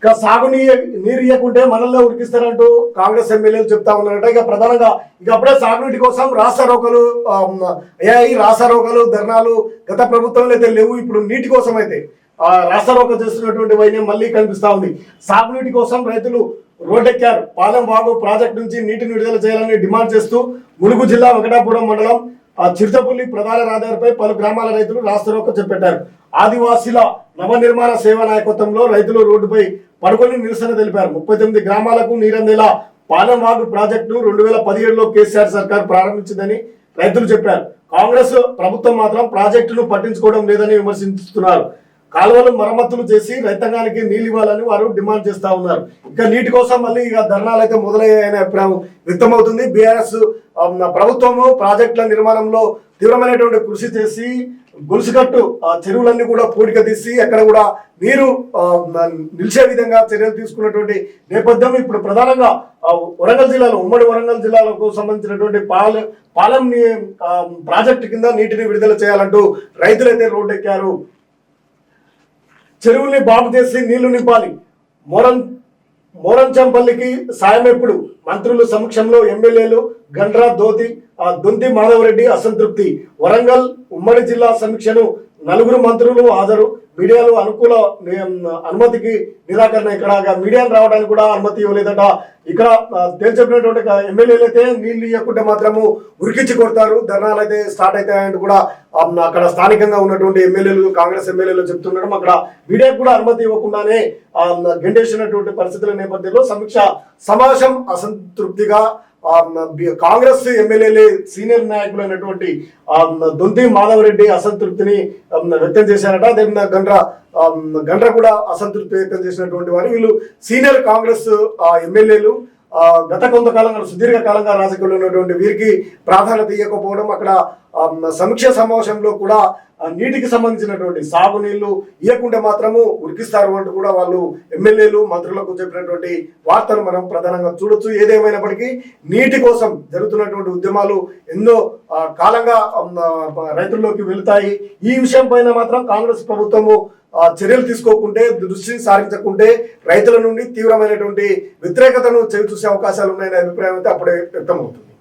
ఇక నీరు ఇవ్వకుంటే మనల్ని ఉరికిస్తారంటూ కాంగ్రెస్ ఎమ్మెల్యేలు చెప్తా ఉన్నారట. ఇక ప్రధానంగా ఇక అప్పుడే సాగునీటి కోసం రాస్తారోకలు ధర్నాలు గత ప్రభుత్వంలో అయితే లేవు. ఇప్పుడు నీటి కోసం అయితే రాస్తారోక చేస్తున్నటువంటి వైద్యం మళ్ళీ కనిపిస్తా ఉంది. సాగునీటి కోసం రైతులు రోడ్డెక్కారు. పాలెం వాగు ప్రాజెక్టు నుంచి నీటిని విడుదల చేయాలని డిమాండ్ చేస్తూ ములుగు జిల్లా వెంకటాపురం మండలం చిరుతపుల్లి ప్రధాన రహదారిపై పలు గ్రామాల రైతులు రాస్తారోక చేపట్టారు. ఆదివాసీల నవనిర్మాణ సేవా నాయకత్వంలో రైతులు రోడ్డుపై పడుకొని నిరసన తెలిపారు. 39 గ్రామాలకు నీరందేలా పాలెం వాగు ప్రాజెక్టును 2017లో కేసీఆర్ సర్కార్ ప్రారంభించిందని రైతులు చెప్పారు. కాంగ్రెస్ ప్రభుత్వం మాత్రం ప్రాజెక్టును పట్టించుకోవడం లేదని విమర్శిస్తున్నారు. కాలువలు మరమ్మతులు చేసి రైతాంగానికి నీళ్ళు ఇవ్వాలని వారు డిమాండ్ చేస్తా ఉన్నారు. ఇక నీటి కోసం మళ్ళీ ఇక ధర్నాలు అయితే మొదలయ్యాయనే అభిప్రాయం వ్యక్తమవుతుంది. బీఆర్ఎస్ ప్రభుత్వము ప్రాజెక్టుల నిర్మాణంలో తీవ్రమైనటువంటి కృషి చేసి గొలుసుకట్టు చెరువులన్నీ కూడా పూడిక తీసి అక్కడ కూడా నీరు నిలిచే విధంగా చర్యలు తీసుకున్నటువంటి నేపథ్యం. ఇప్పుడు ప్రధానంగా వరంగల్ జిల్లాలో ఉమ్మడి వరంగల్ జిల్లాలకు సంబంధించినటువంటి పాలెం ప్రాజెక్టు కింద నీటిని విడుదల చేయాలంటూ రైతులైతే రోడ్డెక్కారు. చెరువుల్ని బాగు చేసి నీళ్లు నింపాలి. మోరంచంపల్లికి సాయం ఎప్పుడు? మంత్రుల సమక్షంలో ఎమ్మెల్యేలు గండ్రా దొంతి మాధవరెడ్డి అసంతృప్తి. వరంగల్ ఉమ్మడి జిల్లా సమీక్షను 4 మంత్రులు హాజరు. మీడియాలో అనుమతికి నిరాకరణ. ఇక్కడ మీడియాను రావడానికి కూడా అనుమతి ఇవ్వలేదట. ఇక్కడ తేల్చెప్పినటువంటి ఎమ్మెల్యేలు అయితే నీళ్లు ఇవ్వకుంటే మాత్రము ఉరికించి కొడతారు, ధర్నాలు అయితే స్టార్ట్ అవుతాయంటూ కూడా అక్కడ స్థానికంగా ఉన్నటువంటి ఎమ్మెల్యేలు కాంగ్రెస్ ఎమ్మెల్యేలు చెప్తుండడం, అక్కడ మీడియాకు కూడా అనుమతి ఇవ్వకుండానే గెంటేసినటువంటి పరిస్థితుల నేపథ్యంలో సమీక్ష సమావేశం అసంతృప్తిగా కాంగ్రెస్ ఎమ్మెల్యేలే సీనియర్ నాయకులైనటువంటి దొంతి మాధవరెడ్డి అసంతృప్తిని వ్యక్తం చేశారట. అదే గండ్ర కూడా అసంతృప్తి వ్యక్తం చేసినటువంటి వారు. వీళ్ళు సీనియర్ కాంగ్రెస్ ఎమ్మెల్యేలు. గత కొంతకాలంగా సుదీర్ఘ కాలంగా రాజకీయాల్లో ఉన్నటువంటి వీరికి ప్రాధాన్యత ఇవ్వకపోవడం, అక్కడ సమీక్ష సమావేశంలో కూడా నీటికి సంబంధించినటువంటి సాగునీళ్లు ఇవ్వకుంటే మాత్రము ఉరికిస్తారు అంటూ కూడా వాళ్ళు ఎమ్మెల్యేలు మంత్రులకు చెప్పినటువంటి వార్తలు మనం ప్రధానంగా చూడొచ్చు. ఏదేమైనప్పటికీ నీటి కోసం జరుగుతున్నటువంటి ఉద్యమాలు ఎన్నో కాలంగా రైతుల్లోకి వెళుతాయి. ఈ విషయం పైన మాత్రం కాంగ్రెస్ ప్రభుత్వము చర్యలు తీసుకోకుంటే, దృష్టి సారించకుంటే రైతుల నుండి తీవ్రమైనటువంటి వ్యతిరేకతను చూసే అవకాశాలు ఉన్నాయనే అభిప్రాయం అయితే అప్పుడే వ్యక్తమవుతుంది.